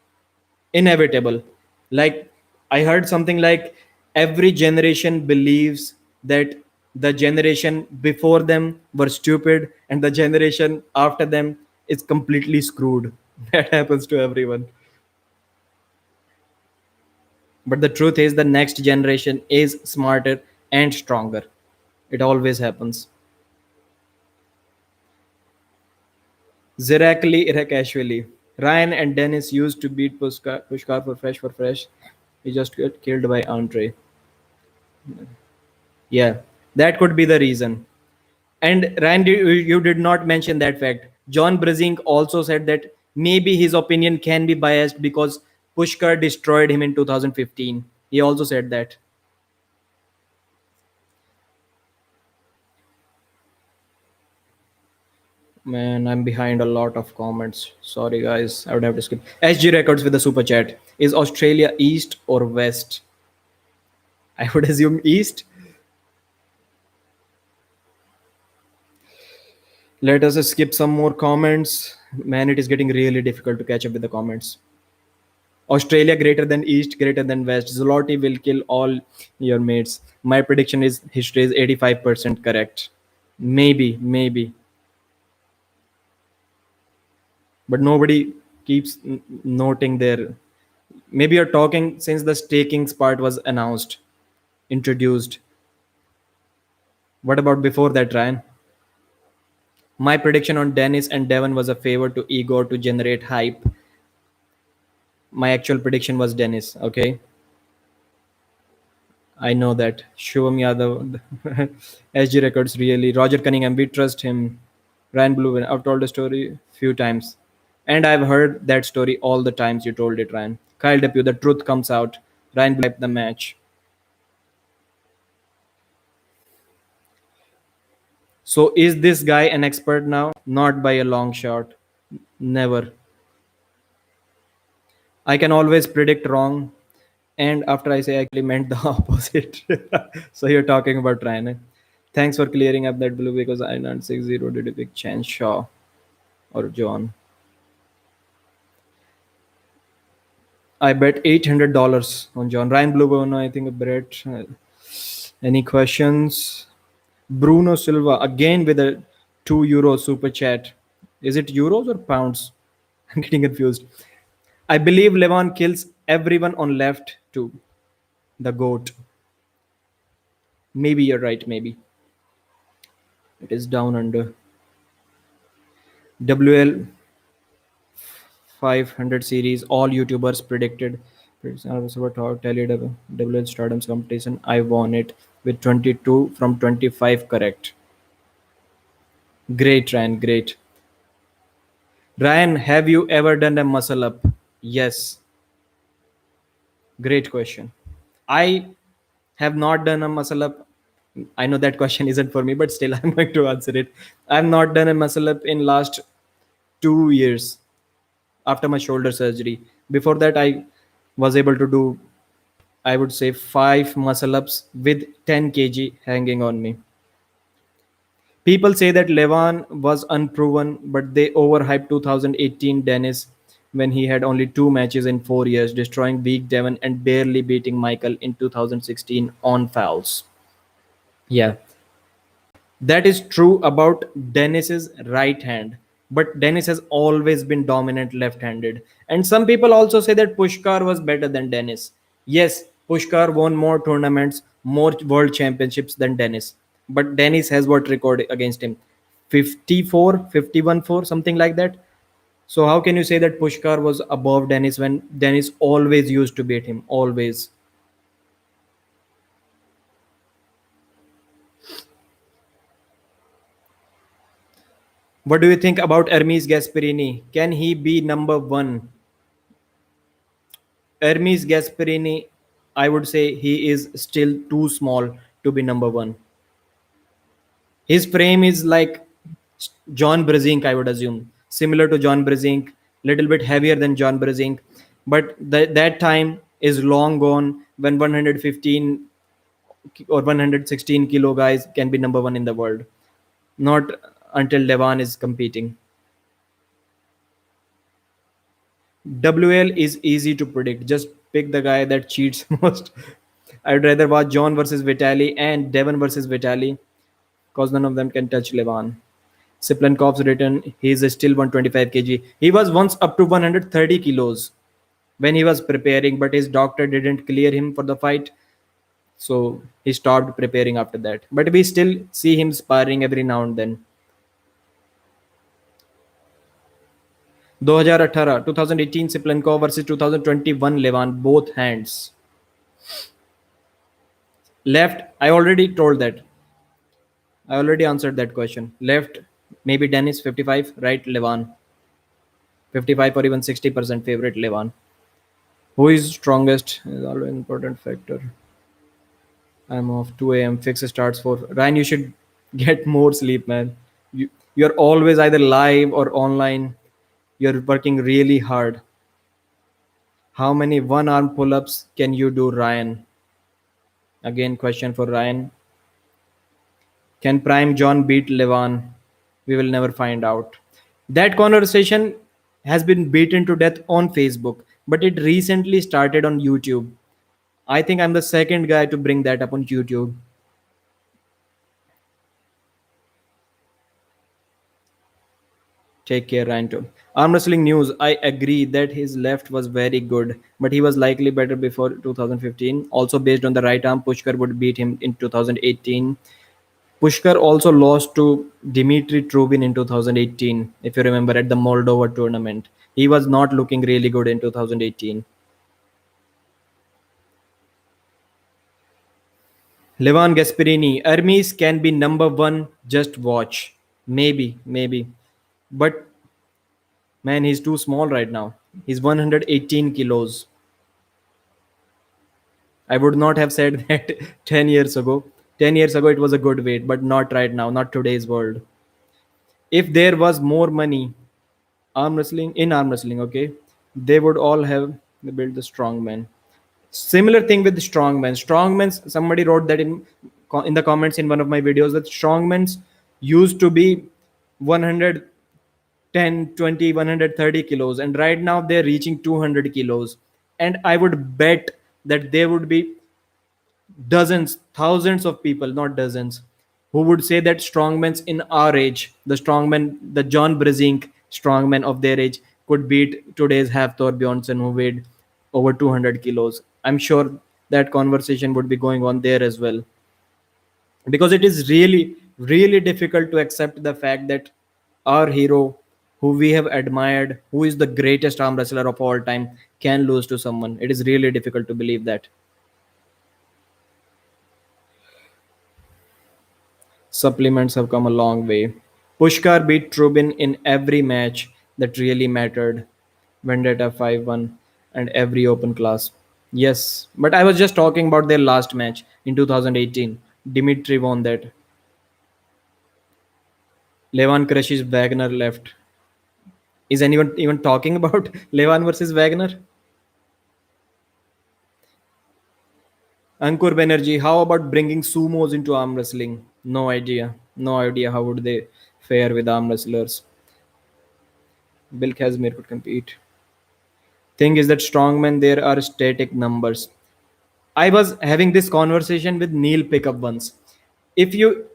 Inevitable. Like, I heard something like every generation believes that the generation before them were stupid and the generation after them is completely screwed. That happens to everyone. But the truth is the next generation is smarter and stronger. It always happens. Zirakli Irakashvili. Ryan and Dennis used to beat Pushkar for fresh. He just got killed by Andre. Yeah, that could be the reason. And Ryan, you did not mention that fact. John Brzenk also said that maybe his opinion can be biased because Pushkar destroyed him in 2015. He also said that. Man, I'm behind a lot of comments. Sorry, guys. I would have to skip. SG Records with the super chat. Is Australia East or West? I would assume East. Let us skip some more comments. Man, it is getting really difficult to catch up with the comments. Australia greater than East, greater than West. Zloty will kill all your mates. My prediction is history is 85% correct. Maybe. But nobody keeps noting their. Maybe you're talking since the stakings part was announced, introduced. What about before that, Ryan? My prediction on Dennis and Devon was a favor to Igor to generate hype. My actual prediction was Dennis, okay? I know that. Shivam Yadav, SG Records, really. Roger Cunningham, we trust him. Ryan Blue, I've told the story few times. And I've heard that story all the times you told it, Ryan. Kyle Depew, the truth comes out. Ryan Blue, the match. So is this guy an expert now? Not by a long shot. Never. I can always predict wrong. And after I say I actually meant the opposite. So you're talking about Ryan. Eh? Thanks for clearing up that blue because I not 6-0 did a big chance Shaw or John. I bet $800 on John. Ryan Blue, no, I think Brett. Any questions? Bruno Silva again with a €2 super chat. Is it euros or pounds? I'm getting confused. I believe Levan kills everyone on left too. The goat. Maybe you're right. Maybe it is down under. WL 500 series. All YouTubers predicted. I was about to tell you WL Stardom's competition. I won it with 22 from 25 correct. Great, Ryan. Great. Ryan, have you ever done a muscle up? Yes. Great question. I have not done a muscle up. I know that question isn't for me, but still I'm going to answer it. I've not done a muscle up in last 2 years after my shoulder surgery. Before that, I was able to do, I would say, 5 muscle ups with 10 kg hanging on me. People say that Levan was unproven, but they overhyped 2018 Dennis when he had only 2 matches in 4 years, destroying weak Devon and barely beating Michael in 2016 on fouls. Yeah, that is true about Dennis's right hand, but Dennis has always been dominant left-handed. And some people also say that Pushkar was better than Dennis. Yes, Pushkar won more tournaments, more world championships than Dennis. But Dennis has what record against him? 54, 51 4, something like that. So how can you say that Pushkar was above Dennis when Dennis always used to beat him? Always. What do you think about Hermes Gasperini? Can he be number one? Hermes Gasperini, I would say he is still too small to be number one. His frame is like John Brzenk, I would assume, similar to John Brzenk, little bit heavier than John Brzenk. But that time is long gone when 115 or 116 kilo guys can be number one in the world. Not until Levan is competing. WL is easy to predict. Just pick the guy that cheats most. I'd rather watch John versus Vitali and Devon versus Vitali because none of them can touch Levan. Siplenkov's written he is still 125 kg. He was once up to 130 kilos when he was preparing, but his doctor didn't clear him for the fight, so he stopped preparing after that. But we still see him sparring every now and then. 2018 2018 Siplenkov versus 2021 Levan, both hands. Left, I already told that. I already answered that question. Left, maybe Dennis 55, right Levan 55 or even 60% favorite Levan. Who is strongest is always an important factor. I'm off 2 a.m. Fix starts for Ryan. You should get more sleep, man. You're always either live or online. You're working really hard. How many one arm pull ups can you do, Ryan? Again, question for Ryan. Can Prime John beat Levan? We will never find out. That conversation has been beaten to death on Facebook, but it recently started on YouTube. I think I'm the second guy to bring that up on YouTube. Take care, Ryan. Arm Wrestling News. I agree that his left was very good, but he was likely better before 2015. Also, based on the right arm, Pushkar would beat him in 2018. Pushkar also lost to Dimitri Trubin in 2018, if you remember, at the Moldova tournament. He was not looking really good in 2018. Levan Gasperini. Hermes can be number one. Just watch. Maybe, maybe. But man, he's too small right now. He's 118 kilos. I would not have said that 10 years ago. 10 years ago, it was a good weight, but not right now, not today's world. If there was more money, arm wrestling, okay, they would all have built the strongman. Similar thing with strongmen. Strongmen, somebody wrote that in the comments in one of my videos that strongmen used to be 110, 20, 130 kilos, and right now they're reaching 200 kilos. And I would bet that there would be dozens, thousands of people, not dozens, who would say that strongmen in our age, the strongmen, the John Brzenk strongmen of their age, could beat today's Hafthor Bjornsson who weighed over 200 kilos. I'm sure that conversation would be going on there as well. Because it is really, really difficult to accept the fact that our hero, who we have admired, who is the greatest arm wrestler of all time, can lose to someone. It is really difficult to believe that. Supplements have come a long way. Pushkar beat Trubin in every match that really mattered. Vendetta 5-1 and every open class. Yes, but I was just talking about their last match in 2018. Dimitri won that. Levan crushes Wagner left. Is anyone even talking about Levan versus Wagner? Ankur Banerjee, how about bringing sumos into arm wrestling? No idea. No idea how would they fare with arm wrestlers. Bill Casimir could compete. Thing is that strongmen there are static numbers. I was having this conversation with Neil Pickup once. If you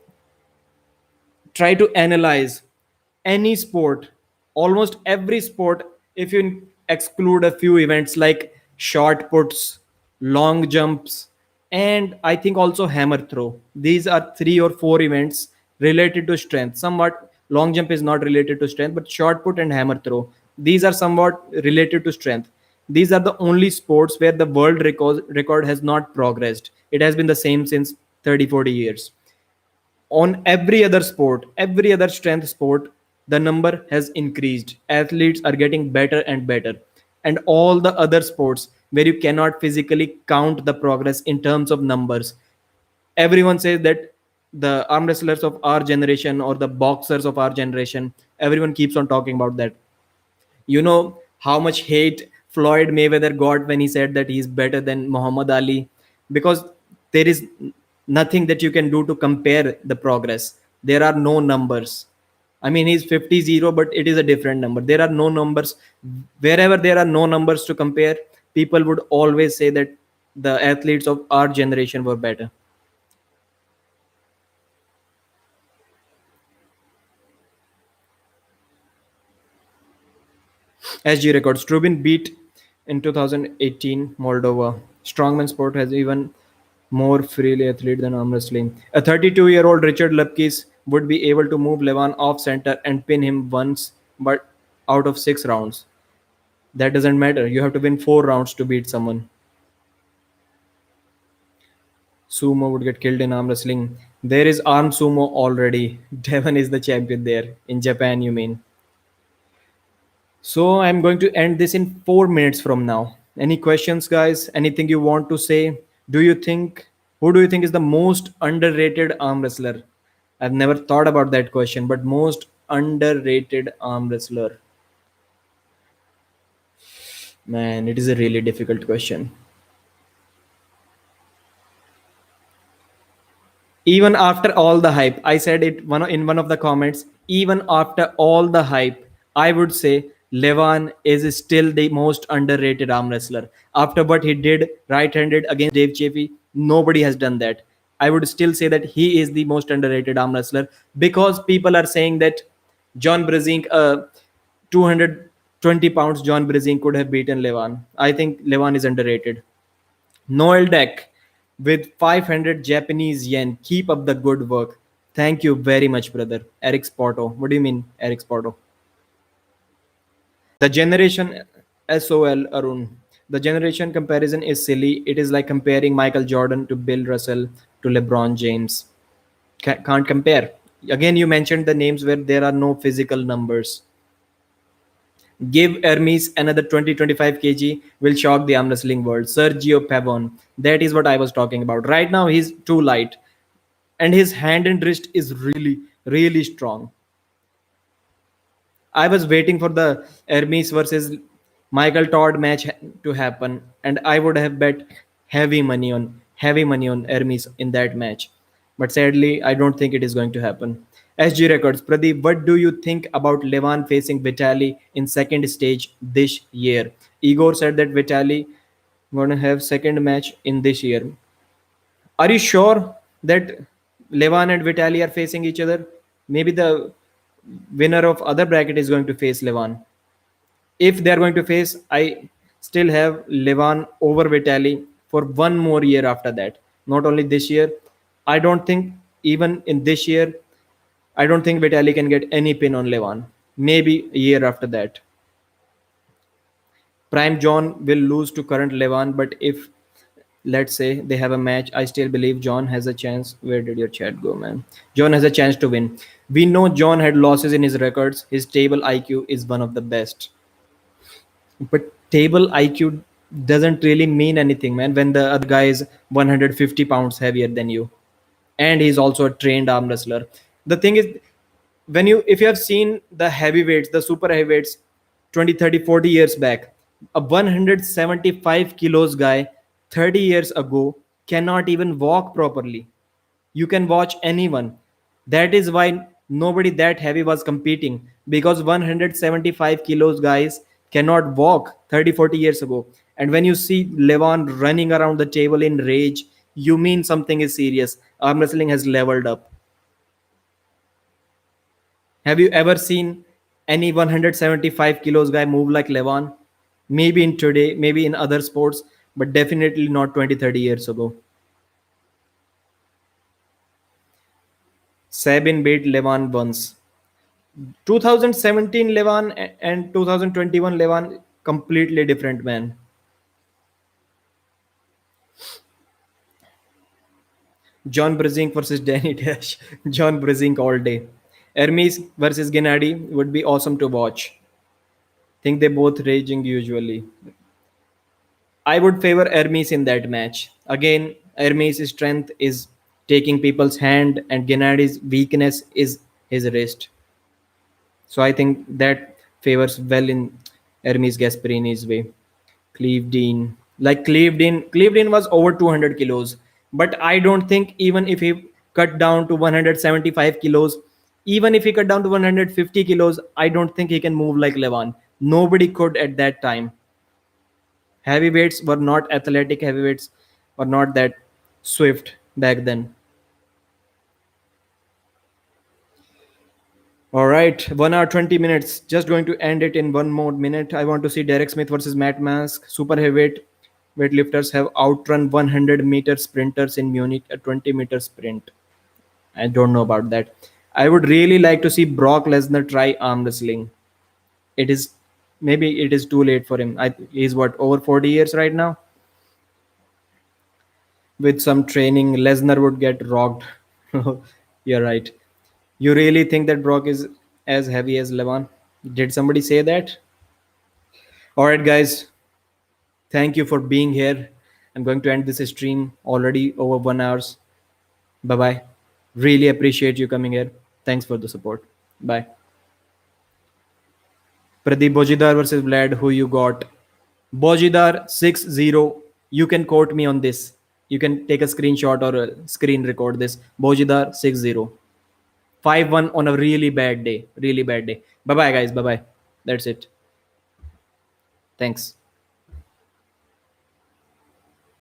try to analyze any sport, almost every sport, if you exclude a few events like short puts, long jumps, and I think also hammer throw. These are three or four events related to strength. Somewhat long jump is not related to strength, but short put and hammer throw. These are somewhat related to strength. These are the only sports where the world record has not progressed. It has been the same since 30, 40 years. On every other sport, every other strength sport, the number has increased. Athletes are getting better and better. And all the other sports where you cannot physically count the progress in terms of numbers, everyone says that the arm wrestlers of our generation or the boxers of our generation, everyone keeps on talking about that. You know how much hate Floyd Mayweather got when he said that he's better than Muhammad Ali, because there is nothing that you can do to compare the progress. There are no numbers. I mean, he's 50-0, but it is a different number. There are no numbers. Wherever there are no numbers to compare, people would always say that the athletes of our generation were better. SG records. Trubin beat in 2018 Moldova. Strongman sport has even more freely athlete than arm wrestling. A 32-year-old Richard Lepkis would be able to move Levan off center and pin him once, but out of 6 rounds. That doesn't matter. You have to win 4 rounds to beat someone. Sumo would get killed in arm wrestling. There is arm sumo already. Devon is the champion there. In Japan, you mean? So I'm going to end this in 4 minutes from now. Any questions, guys? Anything you want to say? Do you think, who do you think is the most underrated arm wrestler? I've never thought about that question, but most underrated arm wrestler. Man, it is a really difficult question. Even after all the hype, I said it in one of the comments, even after all the hype, I would say Levan is still the most underrated arm wrestler. After what he did right-handed against Dave Chaffee, nobody has done that. I would still say that he is the most underrated arm wrestler, because people are saying that John Brzenk, 220 pounds John Brzenk could have beaten Levan. I think Levan is underrated. Noel Deck with 500 Japanese yen. Keep up the good work. Thank you very much, brother. Eric Sporto. What do you mean, Eric Sporto? The generation SOL Arun. The generation comparison is silly. It is like comparing Michael Jordan to Bill Russell to LeBron James. Can't compare. Again, you mentioned the names where there are no physical numbers. Give Hermes another 20-25 kg, will shock the arm wrestling world. Sergio Pavon. That is what I was talking about. Right now, he's too light. And his hand and wrist is really, really strong. I was waiting for the Hermes versus Michael Todd match to happen, and I would have bet heavy money on Hermes in that match. But sadly, I don't think it is going to happen. SG Records, Pradeep, what do you think about Levan facing Vitali in second stage this year? Igor said that Vitali gonna have second match in this year. Are you sure that Levan and Vitali are facing each other? Maybe the winner of other bracket is going to face Levan. If they are going to face, I still have Levan over Vitali for one more year after that. Not only this year, I don't think even in this year, I don't think Vitali can get any pin on Levan. Maybe a year after that. Prime John will lose to current Levan, but if let's say they have a match, I still believe John has a chance. Where did your chat go, man? John has a chance to win. We know John had losses in his records. His table IQ is one of the best. But table IQ doesn't really mean anything, man, when the other guy is 150 pounds heavier than you. And he's also a trained arm wrestler. The thing is, when you if you have seen the heavyweights, the super heavyweights 20, 30, 40 years back, a 175 kilos guy 30 years ago cannot even walk properly. You can watch anyone. That is why nobody that heavy was competing, because 175 kilos guys cannot walk 30, 40 years ago. And when you see Levan running around the table in rage, you mean something is serious. Arm wrestling has leveled up. Have you ever seen any 175 kilos guy move like Levan? Maybe in today, maybe in other sports, but definitely not 20, 30 years ago. Sabin beat Levan once. 2017 Levan and 2021 Levan, completely different, man. John Brzenk versus Danny Dash. John Brzenk all day. Hermes versus Gennady would be awesome to watch. Think they both raging usually. I would favor Hermes in that match. Again, Hermes' strength is taking people's hand, and Gennady's weakness is his wrist. So I think that favors well in Hermes Gasparini's way. Cleveland was over 200 kilos, but I don't think even if he cut down to 175 kilos, even if he cut down to 150 kilos, I don't think he can move like Levan. Nobody could at that time. Heavyweights were not athletic. Heavyweights were not that swift back then. All right, 1 hour 20 minutes. Just going to end it in one more minute. I want to see Derek Smith versus Matt Mask. Super heavyweight weightlifters have outrun 100-meter sprinters in Munich, a 20-meter sprint. I don't know about that. I would really like to see Brock Lesnar try arm wrestling. It is maybe it is too late for him. He's what, over 40 years right now. With some training, Lesnar would get rocked. You're right. You really think that Brock is as heavy as Levan? Did somebody say that? All right, guys. Thank you for being here. I'm going to end this stream already over 1 hours. Bye bye. Really appreciate you coming here. Thanks for the support. Bye. Pradeep Bojidar versus Vlad. Who you got? Bojidar 6-0. You can quote me on this. You can take a screenshot or a screen record this. Bojidar 6-0. 5-1 on a really bad day. Really bad day. Bye bye, guys. Bye bye. That's it. Thanks.